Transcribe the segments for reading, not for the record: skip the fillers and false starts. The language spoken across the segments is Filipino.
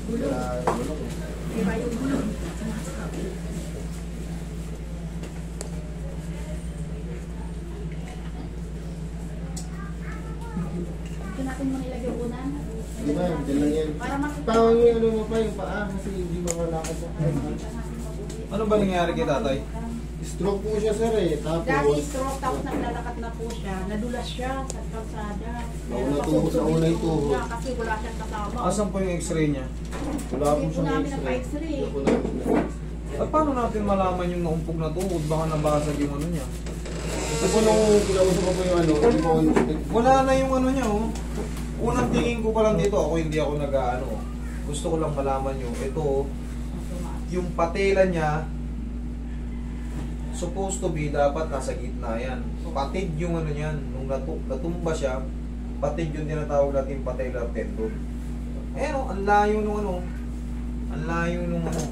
Bulong. Iba yung bulong. Ito natin muna ilagay unan. Di ba? Diyan lang yan. Para makita. Tawag yung ano mo pa, yung paa, kasi hindi mawala ka sa Ano ba nangyari kay tatay? stroke po siya sir eh. Dati Tapos, stroke, tapos naglalakad na po siya. Nadulas siya sa kalsada. Nauna tuhod sa unay tuhod. Kasi wala siyang kasama. Asan po yung x-ray niya? wala po Hindi po siya namin napa-x-ray. Wala po namin na-x-ray. At paano natin malaman yung naumpog na tuhod? Baka nabasag yung ano niya. Kasi nung kinausap ko po yung ano, hindi po Wala na yung ano niya, oh. Unang tingin ko pa lang dito, hindi ako nag-ano. Gusto ko lang malaman yung, ito, oh, yung patela niya, supposed to be, dapat nasa gitna yan. Patid yung ano niyan, nung natumba siya, patid yung tinatawag natin patellar tendon. Eh no, ang layo nung ano, ang layo nung ano,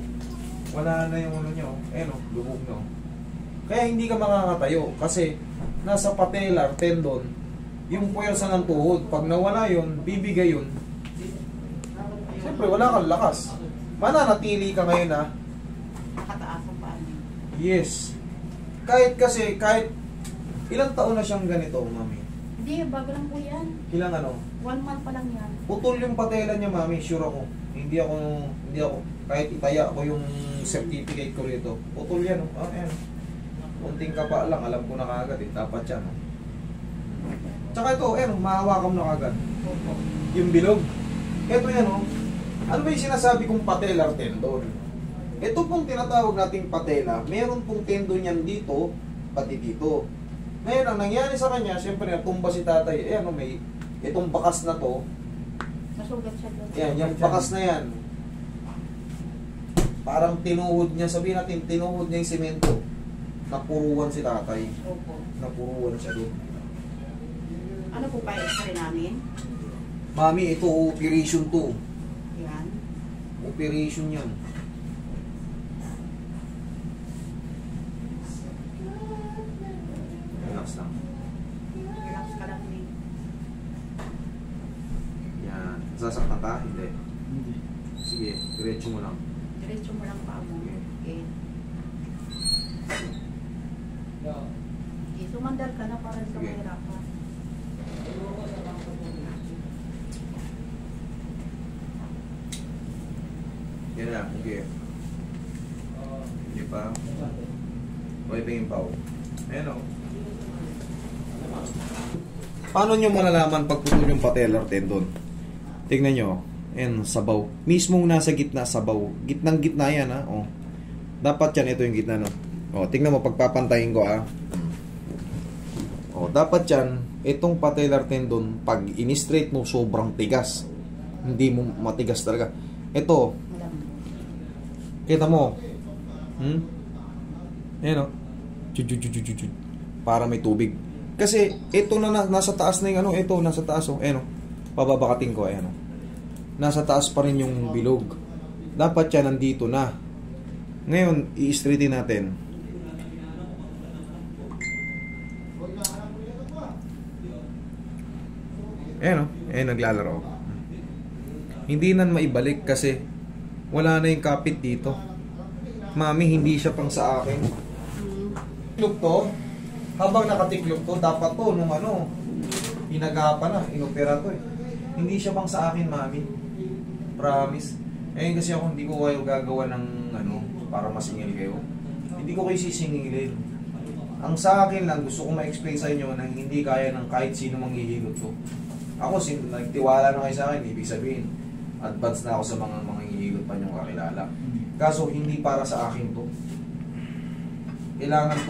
wala na yung ano niya, oh. Eh no, lubog na, oh. Kaya hindi ka makakatayo, kasi nasa patellar tendon, yung puwersa ng tuhod, pag nawala yun, bibigay yun. Siyempre, wala kang lakas. Mananatili ka ngayon, ha? Nakataas ang paan. Yes. Kahit ilang taon na siyang ganito, mami? Hindi, bago lang po yan. Ilang ano? 1 month pa lang yan. Putol yung patela niya, mami, sure ako. Hindi ako, kahit itaya ko yung certificate ko rito. Putol yan, oh. Ah, yan. Kunting kapa lang, alam ko na kagad eh. Dapat yan, oh. Tsaka ito, mahawakan mo na kagad. Yung bilog. Ito yan, oh. Ano ba yung sinasabi kong patellar tendon? Ito pong tinatawag nating patela, meron pong tendon yan dito, pati dito. Ngayon, ang nangyari sa kanya, siyempre natumba si tatay. Ayan, may itong bakas na to. Nasugat siya doon. Yan, yung bakas na yan. Parang tinuhod niya, sabihin natin, tinuhod niya yung semento. Napuruan si tatay. Opo. Napuruan siya doon. Ano po pa x-ray namin? Mami, ito operation to. Yan. Operation yan. Relax lang. Relax ka lang ni. Yan. Sasaktan ka? Hindi. Hindi. Sige, diretso mo lang. Diretso mo lang pa mo. Okay. Okay, sumandal ka na para sa Sige. mahirapan. Yan na, okay. Hindi pa. Wiping pa. Ayan o. Paano nyo malalaman pag putol yung patellar tendon? Tingnan nyo. Ayan, sabaw. Mismong nasa gitna, sabaw. Gitnang gitna yan, ha. O. Dapat yan, ito yung gitna, no. O, tingnan mo, pagpapantayin ko, ha. O, dapat yan, itong patellar tendon, pag in-straight mo, sobrang tigas. Hindi mo matigas talaga. Ito, kita mo. Ayan, o. Para may tubig. Kasi, ito na nasa taas na yung ano, ito, nasa taas, o. Ayan, o. Pababakating ko, ayan, o. Nasa taas pa rin yung bilog. Dapat yan nandito na. Ngayon, i-straighten natin. Ayan o, naglalaro. Hindi na maibalik kasi wala na yung kapit dito. Mami, hindi siya pang sa akin. Tiklop to, habang nakatiklop to, dapat to nung ano, inagapan na, inopera to eh. Hindi siya pang sa akin, mami. Promise. Eh kasi ako hindi ko kayo gagawa ng ano para masingil kayo. Hindi ko kayo sisingilin. Ang sa akin lang gusto ko ma-explain sa inyo na hindi kaya ng kahit sino manghihilot to. Ako nagtiwala na kayo sa akin, ibig sabihin advance na ako sa mga manghihilot pa niyong kakilala. Kaso hindi para sa akin to. Kailangan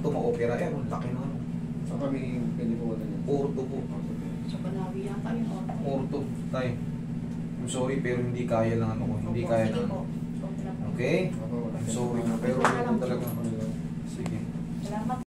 to ma-opera. Ang laki na ano. Sa kami, pwede po wala niya. Orto po. Sa Banawi yan tayo. Orto, tay. I'm sorry pero hindi kaya lang ano ko, hindi kaya Sige na. po. Okay? I'm sorry na pero ano talaga. Ano Sige. Salamat.